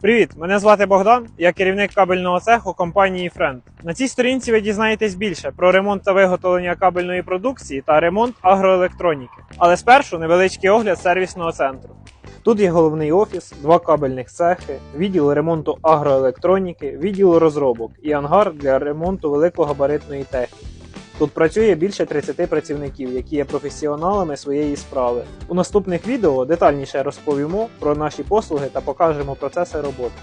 Привіт! Мене звати Богдан, я керівник кабельного цеху компанії Friend. На цій сторінці ви дізнаєтесь більше про ремонт та виготовлення кабельної продукції та ремонт агроелектроніки. Але спершу невеличкий огляд сервісного центру. Тут є головний офіс, два кабельних цехи, відділ ремонту агроелектроніки, відділ розробок і ангар для ремонту великогабаритної техніки. Тут працює більше 30 працівників, які є професіоналами своєї справи. У наступних відео детальніше розповімо про наші послуги та покажемо процеси роботи.